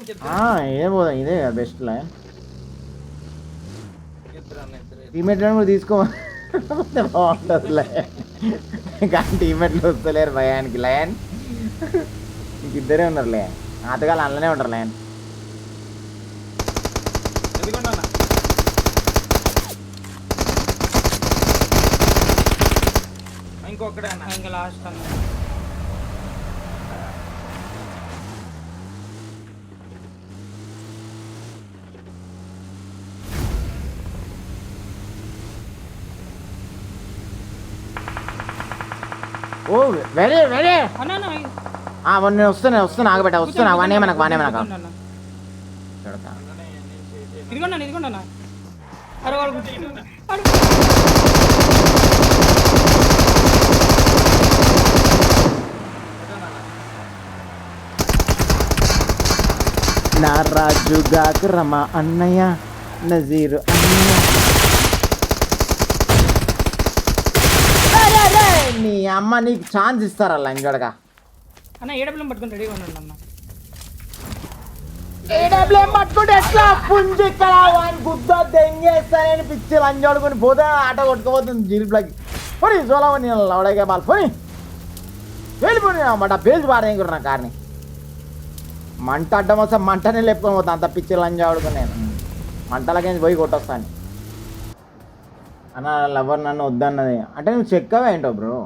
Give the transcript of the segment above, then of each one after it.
ఏం పోదా ఇదే బెస్ట్ లైన్ టీమేట్ కూడా తీసుకో బాగుంటుంది కానీ టీమేట్లు వస్తలేరు భయానికి లయన్ ఇంక ఇద్దరే ఉన్నారు లే ఆటగాళ్ళు అందులోనే ఉంటారు లయన్ ఇంకొకటే ఇంకా లాస్ట్ అన్న ఓ వెరీ వెరీ అన్న నేను వస్తున్నా ఆగబెట్ట వస్తున్నా వానే మనకు ఇదిగోండి అన్న అరే వాడు నా రాజు గాకరమ అన్నయ్య నజీరు అన్నయ్య నీ అమ్మ నీకు ఛాన్స్ ఇస్తారా లంజోడగా అన్న ఏడబ్ల్యూఎం పట్టుకుని రెడీగా ఉన్నాడు అన్న ఏడబ్ల్యూఎం పట్టుకుంటే ఎట్లా పుంజు ఇక్కడ వాని గుద్ద దెంగేస్తానని పిచ్చి లంజోడుకొని పోతే ఆట కొట్టుకోబోతుంది జీరిప్లకి పోనీ సోలవని లవడగా బాల్ పోనీ వెళ్ళిపోయి అన్నమాట పేల్చి పారేయకూడదు నా కార్ని మంట అడ్డం వస్తే మంటనే లేపుకొని పోతా అంత పిచ్చి లంజాడుకుని నేను మంటలకి పోయి కొట్టొస్తాను అన్న లవర్ నన్ను వద్దన్నది అంటే నువ్వు చెక్కవే ఏంటో బ్రో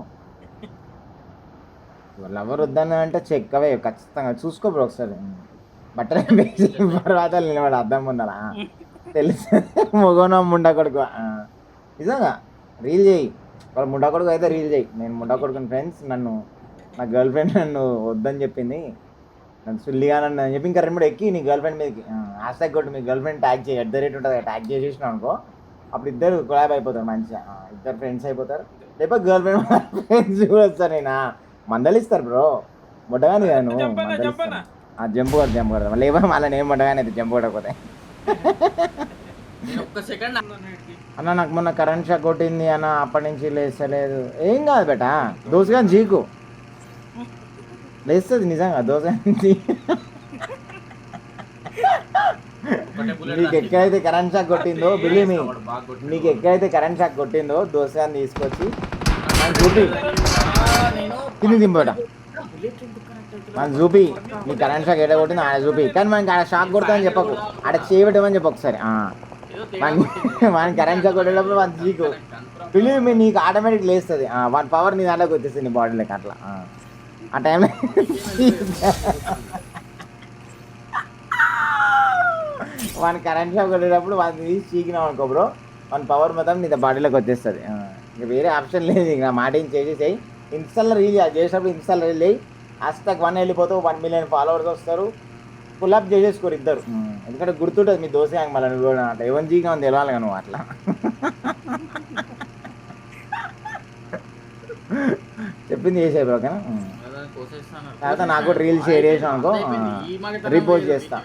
లవర్ వద్దన్నది అంటే చెక్కవే ఖచ్చితంగా చూసుకో బ్రో ఒకసారి బట్టలు తర్వాత నిలబడి అర్థం ఉన్నారా తెలుసు మొగోనో ముండా కొడుకు నిజంగా రీల్ చేయి వాళ్ళ ముండా కొడుకు అయితే రీల్ చేయి నేను ముండా కొడుకుని ఫ్రెండ్స్ నన్ను నా గర్ల్ ఫ్రెండ్ నన్ను వద్దని చెప్పింది నన్ను సుల్లిగానని అని చెప్పి ఇంకా రెండు ఎక్కి నీ గర్ల్ ఫ్రెండ్ మీదకి హ్యాష్ ట్యాగ్ కొట్టి మీ గర్ల్ ఫ్రెండ్ ట్యాగ్ చేయి @ ఉంటుంది ట్యాగ్ చేసేసినావు అనుకో అప్పుడు ఇద్దరు కొలాబ్ అయిపోతారు మంచిగా ఇద్దరు ఫ్రెండ్స్ అయిపోతారు లేకపోతే గర్ల్ ఫ్రెండ్ ఫ్రెండ్స్ కూడా వస్తారు నేను మందలిస్తారు బ్రో మొట్టగానే కదా నువ్వు జంప్ కొడతా లేకపోతే మళ్ళీ నేను మొట్టగానే అయితే జంప్ కొట్టకపోతే అన్న నాకు మొన్న కరెంట్ షాక్ కొట్టింది అన్న అప్పటి నుంచి లేస్తలేదు ఏం కాదు బేటా దోసగా జీకు లేస్తుంది నిజంగా దోసగా నీకు ఎక్కడైతే కరెంట్ షాక్ కొట్టిందో బిలీవ్ మీ నీకు ఎక్కడైతే కరెంట్ షాక్ కొట్టిందో దోసగాన్ని తీసుకొచ్చి మనం చూపి తిని దింపట మనం చూపి నీ కరెంట్ షాక్ ఎక్కడ కొట్టిందో ఆడ చూపి కానీ మనకి ఆడ షాక్ కొడతామని చెప్పకు ఆడ చేయబెట్టమని చెప్పు ఒకసారి మన కరెంట్ షాక్ కొట్టేటప్పుడు మన చీకు బిలీవ్ మీ నీకు ఆటోమేటిక్ లేస్తుంది వన్ పవర్ నీ దాంట్లోకి వచ్చేస్తుంది నీ బాడీలోకి అట్లా ఆ టైంలో వాని కరెంట్ షాక్ కొట్టేటప్పుడు వాడిని తీసి చీకినాం అనుకో బ్రో వన్ పవర్ మొత్తం నీ బాడీలోకి వచ్చేస్తుంది ఇంకా వేరే ఆప్షన్ లేదు ఇంకా మాట ఏం చేసేసాయి ఇన్స్టాల్లో రీల్ చేసేటప్పుడు ఇన్స్టాల్లో రీల్ అయ్యి #1 వెళ్ళిపోతావు 1 మిలియన్ ఫాలోవర్స్ వస్తారు పుల్అప్ చేసేసుకోరు ఇద్దరు ఎందుకంటే గుర్తుంటుంది మీ దోశ మళ్ళీ నువ్వు అట్లా ఎవరి జీగా ఉంది తెలవాలి నువ్వు అట్లా చెప్పింది చేసే బ్రో ఓకేనా తర్వాత నాకు కూడా రీల్ షేర్ చేసాం అనుకో రిపోస్ట్ చేస్తా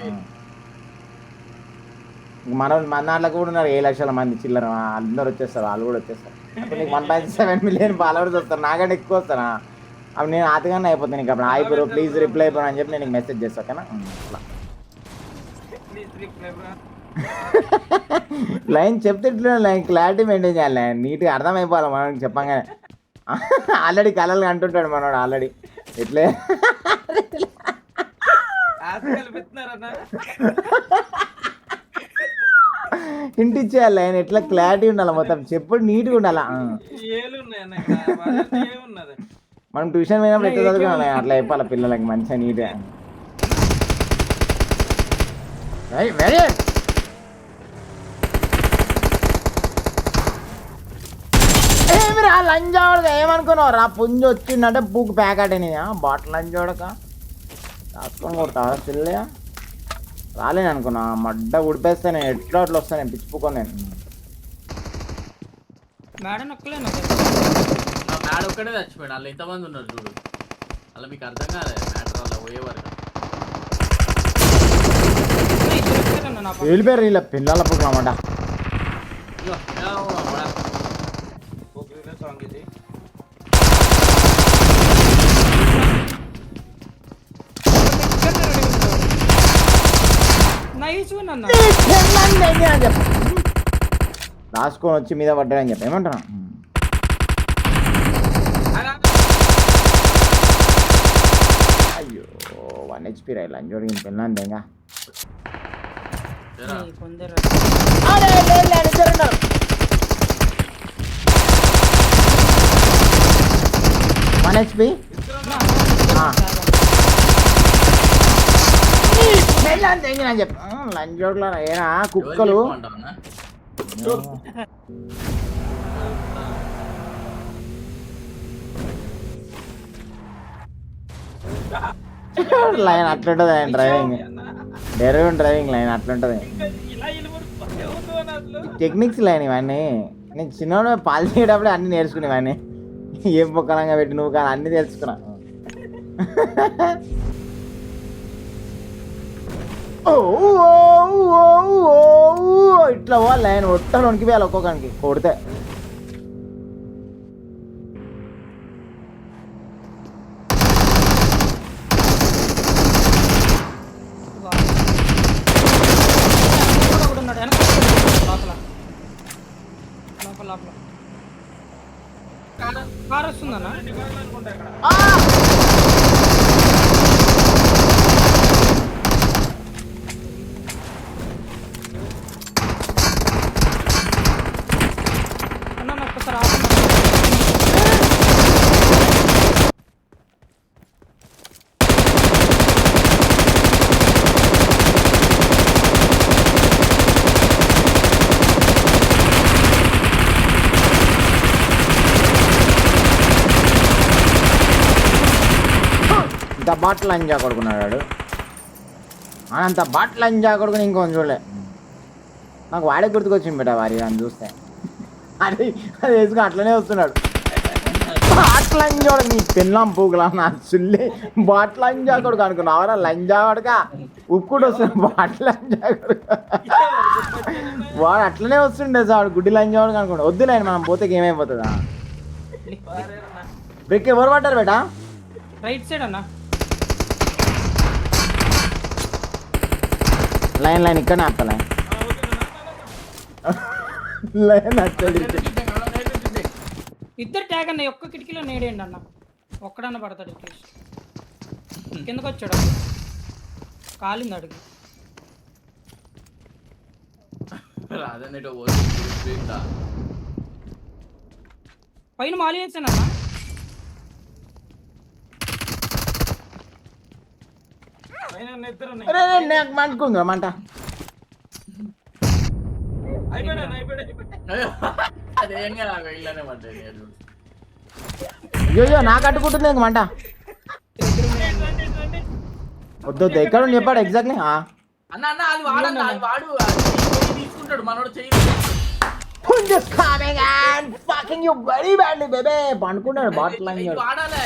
మన దాంట్లో కూడా ఉన్నారు 7 లక్షల మంది చిల్లర అందరు వచ్చేస్తారు వాళ్ళు కూడా వచ్చేస్తారు అప్పుడు నీకు 1.7 మిలియన్ ఫాలోవర్స్ వస్తారు నాకంటే ఎక్కువ వస్తారా అప్పుడు నేను ఆతగానే అయిపోతాను నీకు అప్పుడు hi bro please reply bro అని చెప్పి నేను మెసేజ్ చేస్తాను ఓకేనా అట్లా లైన్ చెప్తే లైన్ క్లారిటీ మెయింటైన్ చేయాలి లైన్ నీట్గా అర్థమైపోవాలి మనం చెప్పంగానే ఆల్రెడీ కలలు అంటుంటాడు మనోడు ఆల్రెడీ ఎట్లే ఇంటి ఇచ్చేయాలి ఆయన ఎట్లా క్లారిటీ ఉండాలి మొత్తం చెప్పుడు నీట్గా ఉండాలా మనం ట్యూషన్ పోయినప్పుడు ఎట్లా చదువుకోవాలి అట్లా చెప్పాలి పిల్లలకి మంచిగా నీట్గా వెరీ ఏమిరా లంజోడక ఏమనుకున్నావు రా పుంజు వచ్చిందంటే పూకు ప్యాకెట్ అని బాటిల్ లంజోడక రాసుకొని కొడతావా చిల్లయ రాలేను అనుకున్నా మడ్డ ఉడిపేస్తే నేను ఎట్లా అట్లా వస్తాను నేను పిచ్చిపోకొని నేను మ్యాడ్ ఒక్కడే చచ్చిపోయాడు వాళ్ళు ఎంతమంది ఉన్నారు చూడు అలా మీకు అర్థం కాదు మ్యాటర్ అలా పోయేవారు వెళ్ళిపోయారు ఇలా పిల్లల పుట్టినమాట అన్న వేసుకోండి అన్న. రాసుకొని వచ్చి మీద పడ్డాడని చెప్పి ఏమంటున్నా అయ్యో 1 HP రైలు అంజోడి పెళ్ళాను ఇంకా ఏయ్, కొందరు 1 HP పెళ్ళాను తెంగిన అని చెప్పి లంజోడ్లో ఏనా కుక్కలు లైన్ అట్లుంటది డ్రైవింగ్ డ్రైవింగ్ లైన్ అట్లుంటది ఇలా వెళ్ళిపోతుంది టెక్నిక్స్ లైన్ ఇవన్నీ నేను చిన్న పాలు చేయడప్పుడే అన్ని నేర్చుకునేవాడిని ఏం పొక్కలంగా పెట్టి నువ్వు కానీ అన్ని తెలుసుకున్నా ఓ ఇట్లా పో లైన్ ఒట్టలు వణికిపోయాలి ఒక్కొక్కరికి కొడితే ఒకడు ఉన్నాడు వెనక లోపల లోపల లోపల కార్ వస్తుందన్న. అన్న నాకు ఒకసారి ఆపండి. ఇంత బాటిల్ అంజా కొడుకున్నాడు అంత బాటిల్ అంజా కొడుకుని ఇంకొంచెం చూడలే నాకు వాడే గుర్తుకొచ్చింది బేట వారి అని చూస్తే అది అది వేసుకుని అట్లనే వస్తున్నాడు బాటిల్ అంజోడు నీ పెళ్ళాం పూకులా నా సుల్లి బాటిల్ అంజా కొడుకు అనుకున్నావరా లంజా వాడుగా ఉప్పుడు వస్తున్నాడు బాటిల్ అంజా కొడుకు వాడు అట్లనే వస్తుండే సార్ గుడ్డి లంజా వాడుగా అనుకోండి వద్దులేండి మనం పోతే ఏమైపోతుందా బ్రేక్ ఎవరు పడ్డారు బేటా రైట్ సైడ్ అన్న. లైన్ ఇక్కడనే ఆపుతా లైన్ అక్కడ ఇద్దరు ట్యాగ్ అన్న ఒక్క కిటికీలో నేడేయండి అన్న. ఒక్కడన్న పడతాడు అట్లీస్ట్. కిందకు వచ్చాడు కాలింది అడుగు. పైన మాలి వేసానన్న. మంటుకుందా మంట అయ్యో నాకు అడ్డుకుంటుంది ఇంక మంట వద్దు ఎక్కడ చెప్పాడు ఎగ్జాక్ట్లీ అన్న అన్న అది వాడన్న అది వాడు తీసుకుంటాడు మనోడు చెయ్యి పండుకున్నాడు బాటిల్ వాడాలే